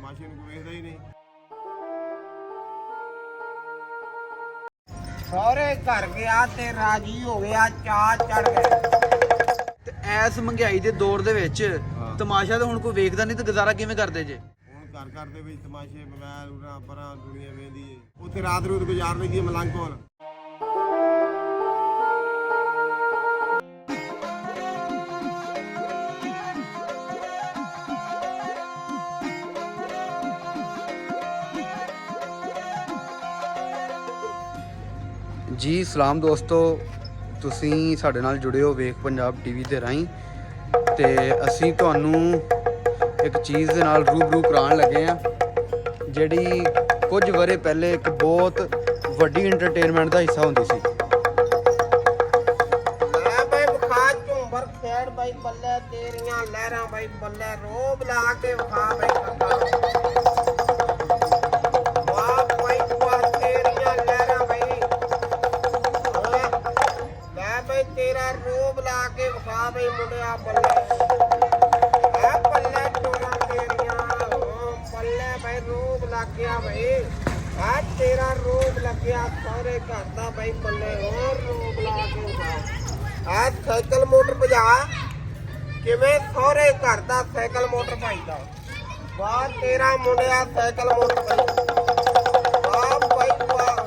ਤਮਾਸ਼ੇ ਨੂੰ ਕੋਈ ਵੇਖਦਾ ਹੀ ਨਹੀਂ। ਸਹੁਰੇ ਘਰ ਗਿਆ ਤੇ ਰਾਜੀ ਹੋ ਗਿਆ, ਚਾਅ ਚੜ ਗਿਆ। ਤੇ ਐਸ ਮਹਿੰਗਾਈ ਦੇ ਦੌਰ ਦੇ ਵਿੱਚ ਤਮਾਸ਼ਾ ਤਾਂ ਹੁਣ ਕੋਈ ਵੇਖਦਾ ਨਹੀਂ, ਤੇ ਗੁਜ਼ਾਰਾ ਕਿਵੇਂ ਕਰਦੇ ਜੇ? ਹੁਣ ਘਰ ਘਰ ਦੇ ਵਿੱਚ ਤਮਾਸ਼ੇ, ਮੋਬਾਈਲ ਉਰਾਂ ਪਰਾਂ ਦੁਨੀਆ ਵੇਖਦੀ ਏ। ਉੱਥੇ ਰਾਤ ਰੂਤ ਗੁਜ਼ਾਰ ਲਈ ਦੀ ਮਲੰਗ ਕੋਲ। ਜੀ ਸਲਾਮ ਦੋਸਤੋ, ਤੁਸੀਂ ਸਾਡੇ ਨਾਲ ਜੁੜੇ ਹੋ ਵੇਖ ਪੰਜਾਬ ਟੀਵੀ ਦੇ ਰਾਹੀਂ, ਤੇ ਅਸੀਂ ਤੁਹਾਨੂੰ ਇੱਕ ਚੀਜ਼ ਦੇ ਨਾਲ ਰੂਬਰੂ ਕਰਾਉਣ ਲੱਗੇ ਆ ਜਿਹੜੀ ਕੁਝ ਵਰੇ ਪਹਿਲੇ ਇੱਕ ਬਹੁਤ ਵੱਡੀ ਇੰਟਰਟੇਨਮੈਂਟ ਦਾ ਹਿੱਸਾ ਹੁੰਦੀ ਸੀ। ਲੈ ਬਈ ਵਿਖਾ ਝੂੰਬਰ ਖੇਡ ਬਈ, ਬੱਲੇ ਤੇਰੀਆਂ ਲਹਿਰਾਂ ਬਈ, ਬੱਲੇ ਰੋਬ ਲਾ ਕੇ ਵਿਖਾ ਬਈ ਕੰਦਾ। ਵਾਹ ਬਈ ਵਾਹ ਤੇਰੀਆਂ ਲਹਿਰਾਂ ਬਈ, ਲੈ ਬਈ ਤੇਰਾ ਰੋਬ ਲਾ ਕੇ ਵਿਖਾ ਬਈ ਮੁੰਡਿਆ, ਬੱਲੇ ਆ ਬੱਲੇ ਟੋਰਾਂ ਤੇਰੀਆਂ, ਬੱਲੇ ਬਈ ਰੋਬ ਲੱਗ ਗਿਆ ਬਈ, ਆ ਤੇਰਾ ਰੋਬ ਲੱਗਿਆ ਸਹੁਰੇ ਘਰ ਦਾ ਬਈ, ਬੱਲੇ ਹੋਰ ਰੋਬ ਲਾ ਕੇ ਵਿਖਾ। ਆ ਸਾਈਕਲ ਮੋਟਰ ਭਜਾ, ਕਿਵੇਂ ਸਹੁਰੇ ਘਰ ਦਾ ਸਾਈਕਲ ਮੋਟਰ ਭਾਈਦਾ। ਵਾਹ ਤੇਰਾ ਮੁੰਡਿਆ ਸਾਈਕਲ ਮੋਟਰ ਭਾਈ, ਵਾਹ ਭਾਈ ਵਾਹ,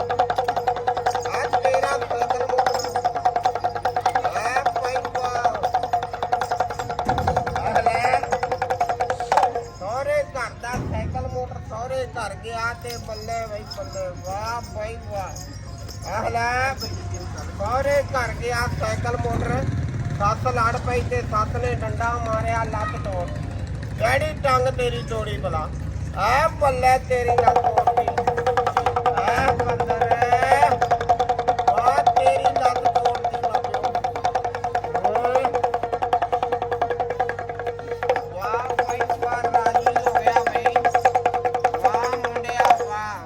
ਆ ਤੇਰਾ ਸਾਈਕਲ ਮੋਟਰ, ਆ ਭਾਈ ਵਾਹ। ਆ ਲੈ ਸਹੁਰੇ ਘਰ ਦਾ ਸਾਈਕਲ ਮੋਟਰ ਸਹੁਰੇ ਘਰ ਗਿਆ ਤੇ ਬੱਲੇ ਬਈ ਬੱਲੇ, ਵਾਹ ਭਾਈ ਵਾਹ। ਆਹ ਲੈ ਸਹੁਰੇ ਘਰ ਗਿਆ ਸਾਈਕਲ ਮੋਟਰ, ਸੱਸ ਲੜ ਪਈ ਤੇ ਸੱਸ ਨੇ ਡੰਡਾ ਮਾਰਿਆ ਲੱਤ ਤੋੜ, ਕਿਹੜੀ ਟੰਗ ਤੇਰੀ ਤੋੜੀ ਭਲਾ, ਐ ਬੱਲੇ ਤੇਰੀ ਲੱਤ ਤੋੜਦੀ, ਐ ਬੰਦਰ ਵਾਹ ਤੇਰੀ ਲੱਤ ਤੋੜਦੀ ਬਾਬਿਓ। ਵਾਹ ਭਾਈ ਵਾਹ, ਰਾਜੀ ਹੋ ਗਿਆ ਬਈ, ਵਾਹ ਮੁੰਡਿਆ ਵਾਹ।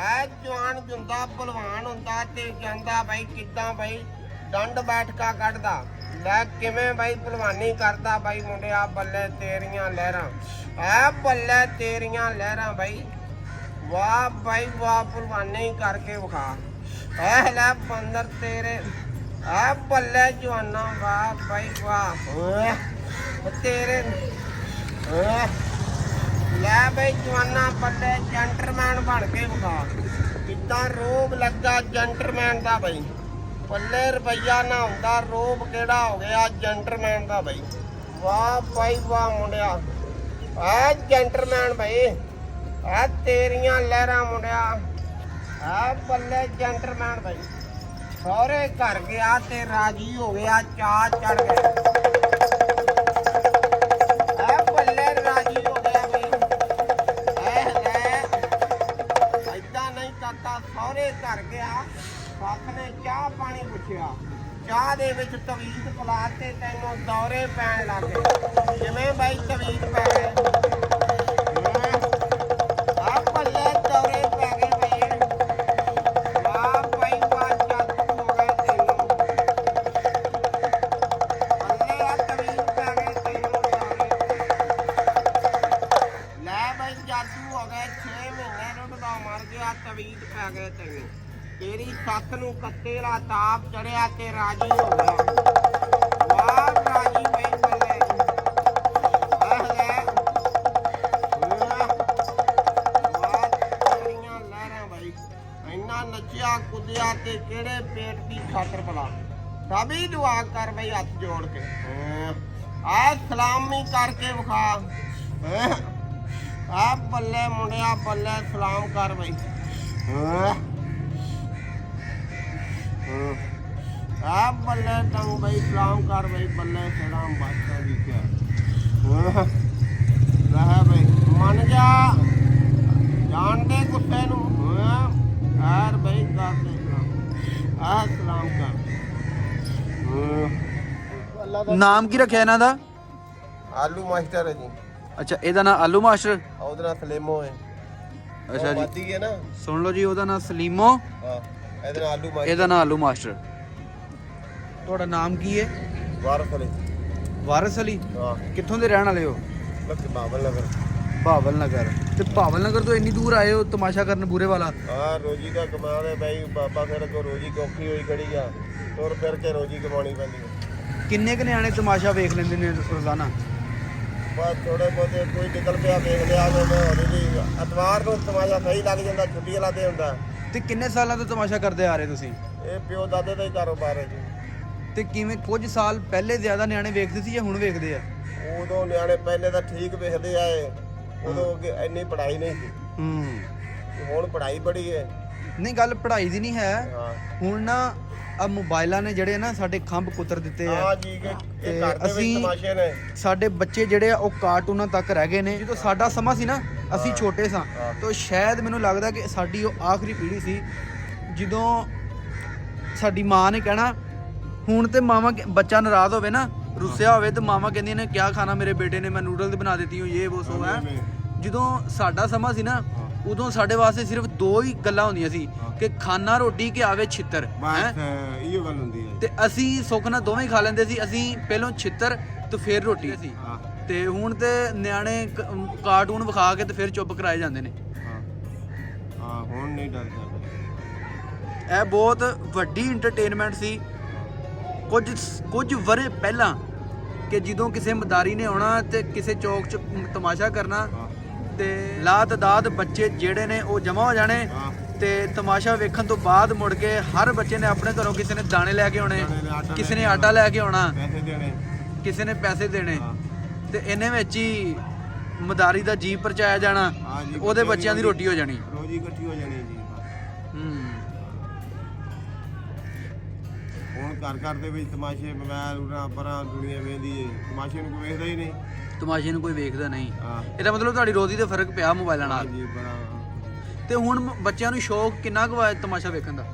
ਐ ਜਵਾਨ ਜੁੰਦਾ ਭਲਵਾਨ ਹੁੰਦਾ ਤੇ ਜਾਂਦਾ ਬਈ ਕਿੱਦਾਂ ਬਈ ਡੰਡ ਬੈਠਕਾ ਕੱਢਦਾ। ਲੈ ਕਿਵੇਂ ਬਈ ਭਲਵਾਨੀ ਕਰਦਾ ਬਈ ਮੁੰਡਿਆ, ਬੱਲੇ ਤੇਰੀਆਂ ਲਹਿਰਾਂ, ਐ ਬੱਲੇ ਤੇਰੀਆਂ ਲਹਿਰਾਂ ਬਈ, ਵਾਹ ਬਈ ਵਾਹ ਭਲਵਾਨੀ ਕਰਕੇ ਵਿਖਾ। ਐ ਲੈ ਬੰਦਰ ਤੇਰੇ, ਐ ਬੱਲੇ ਜਵਾਨਾ, ਵਾਹ ਬਈ ਵਾਹ ਤੇਰੇ, ਲੈ ਬਈ ਜਵਾਨਾ ਬੱਲੇ ਜੈਂਟਲਮੈਨ ਬਣ ਕੇ ਵਿਖਾ, ਕਿੱਦਾਂ ਰੋਬ ਲੱਗਾ ਜੈਂਟਲਮੈਨ ਦਾ ਬਈ, ਪੱਲੇ ਰੁਪਈਆ ਨਾ ਹੁੰਦਾ ਰੋਬ ਕਿਹੜਾ ਹੋ ਗਿਆ ਜੈਂਟਲਮੈਨ ਦਾ ਬਈ। ਵਾਹ ਬਾਈ ਵਾਹ ਮੁੰਡਿਆ, ਐ ਜੈਂਟਲਮੈਨ ਬਈ, ਐ ਤੇਰੀਆਂ ਲਹਿਰਾਂ ਮੁੰਡਿਆ, ਐ ਬੱਲੇ ਜੈਂਟਲਮੈਨ ਬਈ। ਸਹੁਰੇ ਘਰ ਗਿਆ ਤੇ ਰਾਜੀ ਹੋ ਗਿਆ, ਚਾਅ ਚੜ ਗਿਆ, ਐ ਬੱਲੇ ਰਾਜੀ ਹੋ ਗਿਆ ਬਈ। ਐ ਲੈ ਏਦਾਂ ਨਹੀਂ ਕਰਦਾ, ਸਹੁਰੇ ਘਰ ਗਿਆ, ਸੱਸ ਨੇ ਚਾਹ ਪਾਣੀ ਪੁੱਛਿਆ, ਚਾਹ ਦੇ ਵਿੱਚ ਤਵੀਤ ਪਿਲਾ ਤੇ ਤੈਨੂੰ ਦੌਰੇ ਪੈਣ ਲੱਗ ਗਏ। ਜਿਵੇਂ ਬਾਈ ਤਵੀਤ ਪੈ ਗਏ, ਆ ਬੱਲੇ ਦੌਰੇ ਪੈ ਗਏ ਬਈ, ਵਾਹ ਬਾਈ ਵਾਹ ਜਾਦੂ ਹੋ ਗਏ ਤੈਨੂੰ, ਬੱਲੇ ਆ ਤਵੀਤ ਪੈ ਗਏ ਤੈਨੂੰ ਦੌਰੇ, ਲੈ ਬਾਈ ਜਾਦੂ ਹੋ ਗਏ 6 ਮਹੀਨੇ ਰੁੱਟਦਾ ਮਰ ਗਿਆ, ਤਵੀਤ ਪੈ ਗਏ ਤੈਨੂੰ, ਤੇਰੀ ਸੱਸ ਨੂੰ ਕੱਤੇ ਦਾ ਤਾਪ ਚੜਿਆ ਤੇ ਰਾਜੀ ਹੋ ਗਿਆ। ਵਾਹ ਰਾਜੀ ਬਈ ਬੱਲੇ, ਆਹ ਲੈ ਵਾਹ ਤੇਰੀਆਂ ਲਹਿਰਾਂ ਬਈ, ਇੰਨਾ ਨੱਚਿਆ ਕੁੱਦਿਆ ਤੇ ਕਿਹੜੇ ਪੇਟ ਦੀ ਖਾਤਰ ਭਲਾ, ਸਭੀ ਦੁਆ ਕਰ ਬਈ ਹੱਥ ਜੋੜ ਕੇ, ਆ ਸਲਾਮੀ ਕਰਕੇ ਵਿਖਾ, ਆ ਬੱਲੇ ਮੁੰਡਿਆ ਬੱਲੇ ਸਲਾਮ ਕਰ ਬਈ, ਆ ਬੱਲੇ ਤੰਗ ਬਈ ਸਲਾਮ ਕਰ ਬਈ, ਬੱਲੇ ਸਲਾਮ ਬਾਦਸ਼ਾਹ ਦੀ ਕਿਆ ਰਹਿ ਬਈ, ਮੰਨ ਜਾ ਜਾਣਦੇ ਗੁੱਸੇ ਨੂੰ, ਐਰ ਬਈ ਕਰਦੇ ਸਲਾਮ, ਆ ਸਲਾਮ ਕਰ। ਨਾਮ ਕੀ ਰੱਖਿਆ ਇਹਨਾਂ ਦਾ? ਆਲੂ ਮਾਸਟਰ ਹੈ ਜੀ। ਅੱਛਾ, ਇਹਦਾ ਨਾਮ ਆਲੂ ਮਾਸਟਰ। ਉਹਦਾ ਨਾਂ ਸਲੇਮੋ ਹੈ। ਅੱਛਾ ਜੀ, ਵਾਦੀ ਹੈ ਨਾ। ਸੁਣ ਲਓ ਜੀ, ਉਹਦਾ ਨਾਮ ਸਲੀਮੋ, ਹਾਂ, ਇਹਦਾ ਨਾਂ ਆਲੂ ਮਾਸਟਰ। ਇਹਦਾ ਨਾਮ ਆਲੂ ਮਾਸਟਰ। ਤੁਹਾਡਾ ਨਾਮ ਕੀ ਹੈ? ਵਾਰਸ ਅਲੀ। ਵਾਰਿਸ ਅਲੀ। ਹਾਂ। ਕਿੱਥੋਂ ਦੇ ਰਹਿਣ ਵਾਲੇ ਹੋ? ਬਾਬਲ ਨਗਰ। ਬਾਬਲ ਨਗਰ। ਤੇ ਭਾਵਲ ਨਗਰ ਤੋਂ ਇੰਨੀ ਦੂਰ ਆਏ ਹੋ ਤਮਾਸ਼ਾ ਕਰਨ ਬੂਰੇ ਵਾਲਾ? ਹਾਂ, ਰੋਜੀ ਦਾ ਕਮਾਵੇ ਬਈ ਬਾਬਾ, ਫਿਰ ਕੋ ਰੋਜੀ ਔਖੀ ਹੋਈ ਖੜੀ ਆ, ਤੁਰ ਫਿਰ ਕੇ ਰੋਜੀ ਕਮਾਉਣੀ ਪੈਂਦੀ ਹੈ। ਕਿੰਨੇ ਕੁ ਨਿਆਣੇ ਤਮਾਸ਼ਾ ਵੇਖ ਲੈਂਦੇ ਨੇ ਰੋਜ਼ਾਨਾ? ਬਸ ਥੋੜੇ ਬਹੁਤੇ ਕੋਈ ਨਿਕਲ ਪਿਆ ਵੇਖ ਲਿਆ ਜੀ, ਐਤਵਾਰ ਨੂੰ ਤਮਾਸ਼ਾ ਸਹੀ ਲੱਗ ਜਾਂਦਾ, ਛੁੱਟੀ ਵਾਲਾ ਤੇ ਹੁੰਦਾ। ਤੇ ਕਿੰਨੇ ਸਾਲਾਂ ਤੋਂ ਤਮਾਸ਼ਾ ਕਰਦੇ ਆ ਰਹੇ ਤੁਸੀਂ? ਇਹ ਪਿਓ ਦਾਦੇ ਦਾ ਹੀ ਕਾਰੋਬਾਰ ਹੈ ਜੀ। ਤੇ ਕਿਵੇਂ ਕੁਝ ਸਾਲ ਪਹਿਲੇ ਜ਼ਿਆਦਾ ਨਿਆਣੇ ਵੇਖਦੇ ਸੀ ਜਾਂ ਹੁਣ ਵੇਖਦੇ ਆ? ਉਦੋਂ ਨਿਆਣੇ ਪਹਿਲੇ ਤਾਂ ਠੀਕ ਵੇਖਦੇ ਆਏ, ਉਦੋਂ ਅੱਗੇ ਇੰਨੀ ਪੜ੍ਹਾਈ ਨਹੀਂ ਸੀ, ਹੁਣ ਪੜ੍ਹਾਈ ਬੜੀ ਹੈ। ਨਹੀਂ, ਗੱਲ ਪੜ੍ਹਾਈ ਦੀ ਨਹੀਂ ਹੈ, ਹਾਂ ਹੁਣ ਨਾ ਆ ਮੋਬਾਈਲਾਂ ਨੇ ਜਿਹੜੇ ਨਾ ਸਾਡੇ ਖੰਭ ਕੁਤਰ ਦਿੱਤੇ ਆ। ਹਾਂ ਜੀ, ਇਹ ਤੇ ਘਰ ਦੇ ਵਿੱਚ ਤਮਾਸ਼ੇ ਨੇ। ਸਾਡੇ ਬੱਚੇ ਜਿਹੜੇ ਆ ਉਹ ਕਾਰਟੂਨਾਂ ਤੱਕ ਰਹਿ ਗਏ ਨੇ। ਜਦੋਂ ਸਾਡਾ ਸਮਾਂ ਸੀ ਨਾ, ਅਸੀਂ ਛੋਟੇ ਸਾਂ, ਤਾਂ ਸ਼ਾਇਦ ਮੈਨੂੰ ਲੱਗਦਾ ਕਿ ਸਾਡੀ ਉਹ ਆਖਰੀ ਪੀੜ੍ਹੀ ਸੀ ਜਦੋਂ ਸਾਡੀ ਮਾਂ ਨੇ ਕਹਿਣਾ, ਹੁਣ ਤੇ ਮਾਵਾਂ ਬੱਚਾ ਨਾਰਾਜ਼ ਹੋਵੇ ਨਾ, ਰੁੱਸਿਆ ਹੋਵੇ, ਤੇ ਮਾਵਾਂ ਕਹਿੰਦੀਆਂ ਨੇ ਕਿਆ ਖਾਣਾ ਮੇਰੇ ਬੇਟੇ ਨੇ, ਮੈਂ ਨੂਡਲਸ ਬਣਾ ਦਿੱਤੀ ਹੂੰ, ਇਹ ਉਹ ਸੋ ਹੈ। ਜਦੋਂ ਸਾਡਾ ਸਮਾਂ ਸੀ ਨਾ, ਉਦੋਂ ਸਾਡੇ ਵਾਸਤੇ ਸਿਰਫ ਦੋ ਹੀ ਗੱਲਾਂ ਹੁੰਦੀਆਂ ਸੀ ਕਿ ਖਾਣਾ ਰੋਟੀ ਕਿ ਆਵੇ ਛਿੱਤਰ। ਬਸ ਇਹੋ ਗੱਲ ਹੁੰਦੀ ਹੈ। ਤੇ ਅਸੀਂ ਸੁੱਖ ਨਾਲ ਦੋਵੇਂ ਖਾ ਲੈਂਦੇ ਸੀ, ਅਸੀਂ ਪਹਿਲਾਂ ਛਿੱਤਰ ਤੇ ਫਿਰ ਰੋਟੀ ਸੀ। ਤੇ ਹੁਣ ਤੇ ਨਿਆਣੇ ਕਾਰਟੂਨ ਵਿਖਾ ਕੇ ਤੇ ਫਿਰ ਚੁੱਪ ਕਰਾਏ ਜਾਂਦੇ ਨੇ। ਹਾਂ, ਹੁਣ ਨਹੀਂ ਡਰਦਾ। ਇਹ ਬਹੁਤ ਵੱਡੀ ਇੰਟਰਟੇਨਮੈਂਟ ਸੀ ਕੁਝ ਵਰੇ ਪਹਿਲਾਂ, ਕਿ ਜਦੋਂ ਕਿਸੇ ਮਦਾਰੀ ਨੇ ਆਉਣਾ ਤੇ ਕਿਸੇ ਚੌਕ 'ਚ ਤਮਾਸ਼ਾ ਕਰਨਾ, ਤੇ ਲਾਤਦਾਦ ਬੱਚੇ ਜਿਹੜੇ ਨੇ ਉਹ ਜਮ੍ਹਾਂ ਹੋ ਜਾਣੇ, ਤੇ ਤਮਾਸ਼ਾ ਵੇਖਣ ਤੋਂ ਬਾਅਦ ਮੁੜ ਕੇ ਹਰ ਬੱਚੇ ਨੇ ਆਪਣੇ ਘਰੋਂ ਕਿਸੇ ਨੇ ਦਾਣੇ ਲੈ ਕੇ ਆਉਣੇ, ਕਿਸੇ ਨੇ ਆਟਾ ਲੈ ਕੇ ਆਉਣਾ, ਪੈਸੇ ਦੇਣੇ, ਕਿਸੇ ਨੇ ਪੈਸੇ ਦੇਣੇ, ਤੇ ਇਹਨੇ ਵਿੱਚ ਹੀ ਮਦਾਰੀ ਦਾ ਜੀ ਪਰਚਾਇਆ ਜਾਣਾ, ਉਹਦੇ ਬੱਚਿਆਂ ਦੀ ਰੋਟੀ ਹੋ ਜਾਣੀ, ਰੋਜੀ ਇਕੱਠੀ ਹੋ ਜਾਣੀ ਜੀ। ਹੁਣ ਘਰ ਘਰ ਦੇ ਵਿੱਚ ਤਮਾਸ਼ੇ, ਮੋਬਾਈਲ ਉਰਾਂ ਪਰਾਂ ਦੁਨੀਆ ਵੇਂਦੀ ਏ, ਤਮਾਸ਼ੇ ਨੂੰ ਕੋਈ ਵੇਖਦਾ ਹੀ ਨਹੀਂ। ਤਮਾਸ਼ੇ ਨੂੰ ਕੋਈ ਵੇਖਦਾ ਨਹੀਂ। ਹਾਂ, ਇਹਦਾ ਮਤਲਬ ਤੁਹਾਡੀ ਰੋਜ਼ੀ ਤੇ ਫਰਕ ਪਿਆ ਮੋਬਾਈਲਾਂ ਨਾਲ। ਜੀ ਬੜਾ। ਤੇ ਹੁਣ ਬੱਚਿਆਂ ਨੂੰ ਸ਼ੌਕ ਕਿੰਨਾ ਕੁ ਹੈ ਤਮਾਸ਼ਾ ਵੇਖਣ ਦਾ?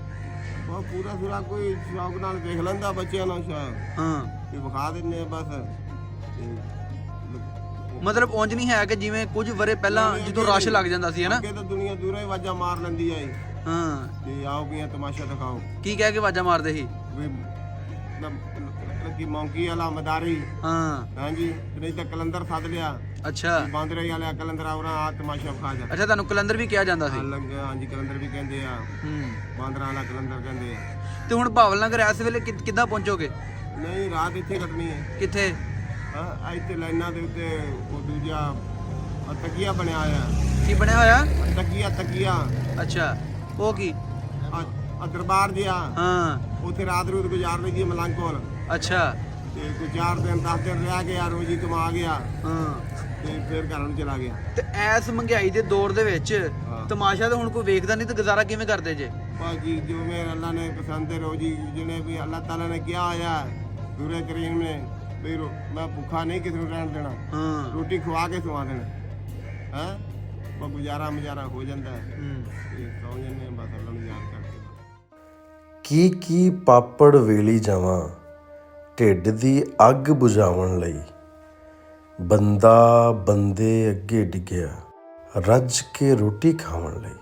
ਉਹ ਪੂਰਾ ਸੁਰਾ ਕੋਈ ਸ਼ੌਕ ਨਾਲ ਵੇਖ ਲੈਂਦਾ ਬੱਚਿਆਂ ਨੂੰ, ਸ਼ੌਕ ਹਾਂ, ਵੀ ਵਿਖਾ ਦਿੰਦੇ ਆ ਬਸ। ਮਤਲਬ ਉਂਝ ਨਹੀਂ ਹੈ ਕਿ ਜਿਵੇਂ ਕੁਝ ਵਰੇ ਪਹਿਲਾਂ ਜਦੋਂ ਰਸ਼ ਲੱਗ ਜਾਂਦਾ ਸੀ, ਹਨਾ? ਅੱਗੇ ਤਾਂ ਦੁਨੀਆ ਦੂਰੋਂ ਹੀ ਆਵਾਜ਼ਾਂ ਮਾਰ ਲੈਂਦੀ ਆ ਹਾਂ, ਤੇ ਆਓ ਵੀ ਤਮਾਸ਼ਾ ਦਿਖਾਓ। ਕੀ ਕਹਿ ਕੇ ਆਵਾਜ਼ਾਂ ਮਾਰਦੇ ਸੀ? ਵੀ ਲੱਗੀ ਮੌਂਕੀ ਵਾਲਾ ਮਦਾਰੀ, ਹਾਂ, ਹਾਂਜੀ, ਨਹੀਂ ਤਾਂ ਕਲੰਦਰ ਸੱਦ ਲਿਆ, ਅੱਛਾ ਬਾਂਦਰੇ ਵਾਲਾ ਕਲੰਦਰ ਆਉਣਾ, ਆ ਤਮਾਸ਼ਾ ਵਿਖਾ ਜਾ। ਅੱਛਾ, ਤੁਹਾਨੂੰ ਕਲੰਦਰ ਵੀ ਕਿਹਾ ਜਾਂਦਾ ਸੀ? ਹਾਂਜੀ, ਕਲੰਦਰ ਵੀ ਕਹਿੰਦੇ ਆ, ਬਾਂਦਰਾਂ ਵਾਲਾ ਕਲੰਦਰ ਕਹਿੰਦੇ ਆ। ਤੇ ਹੁਣ ਭਾਵਲ ਨਗਰ ਇਸ ਵੇਲੇ ਕਿੱਦਾਂ ਪਹੁੰਚੋਗੇ? ਨਹੀਂ, ਰਾਤ ਇੱਥੇ ਕੱਟਣੀ ਹੈ। ਕਿੱਥੇ? ਹਾਂ, ਇੱਥੇ ਲਾਈਨਾਂ ਦੇ ਉੱਤੇ ਉਹ ਦੂਜਾ ਤਕੀਆ ਬਣਿਆ ਹੋਇਆ। ਕੀ ਬਣਿਆ ਹੋਇਆ? ਤਕੀਆ। ਅੱਛਾ, ਉਹ ਕੀ? ਦਰਬਾਰ ਜਿਹਾ, ਹਾਂ, ਉੱਥੇ ਰਾਤ ਰੂਤ ਗੁਜ਼ਾਰ ਲਈ ਜੀ ਮਲੰਗ ਕੋਲ। ਅੱਛਾ, ਤੇ ਕੋਈ 4 ਦਿਨ 10 ਦਿਨ ਰਹਿ ਗਿਆ, ਰੋਜੀ ਕਮਾ ਗਿਆ, ਹਾਂ, ਤੇ ਫਿਰ ਘਰ ਨੂੰ ਚਲਾ ਗਿਆ। ਤੇ ਐਸ ਮਹਿੰਗਾਈ ਦੇ ਦੌਰ ਦੇ ਵਿੱਚ ਤਮਾਸ਼ਾ ਤਾਂ ਹੁਣ ਕੋਈ ਵੇਖਦਾ ਨਹੀਂ, ਤੇ ਗੁਜ਼ਾਰਾ ਕਿਵੇਂ ਕਰਦੇ ਜੇ? ਬਾਜੀ ਜਿਵੇਂ ਅੱਲਾ ਨੇ ਪਸੰਦ ਹੈ, ਰੋਜੀ ਜਿਹਨੇ ਵੀ ਅੱਲਾਹ ਤਾਲਾ ਨੇ ਕਿਹਾ ਹੋਇਆ ਸੂਰੇ ਕਰੀਮ ਨੇ ਵੀ ਮੈਂ ਭੁੱਖਾ ਨਹੀਂ ਕਿਸੇ ਨੂੰ ਰਹਿਣ ਦੇਣਾ, ਹਾਂ, ਰੋਟੀ ਖਵਾ ਕੇ ਸਵਾ ਦੇਣਾ ਹੈ, ਉਹ ਗੁਜ਼ਾਰਾ ਮੁਜ਼ਾਰਾ ਹੋ ਜਾਂਦਾ ਹੈ। ਤੇ ਸੌ ਜਾਂਦੇ ਬਸ ਅੱਲਾ ਨੂੰ ਯਾਦ ਕਰਕੇ। ਕੀ ਪਾਪੜ ਵੇਲੀ ਜਾਵਾਂ ਢਿੱਡ ਦੀ ਅੱਗ ਬੁਝਾਉਣ ਲਈ, ਬੰਦਾ ਬੰਦੇ ਅੱਗੇ ਡਿੱਗਿਆ ਰੱਜ ਕੇ ਰੋਟੀ ਖਾਣ ਲਈ।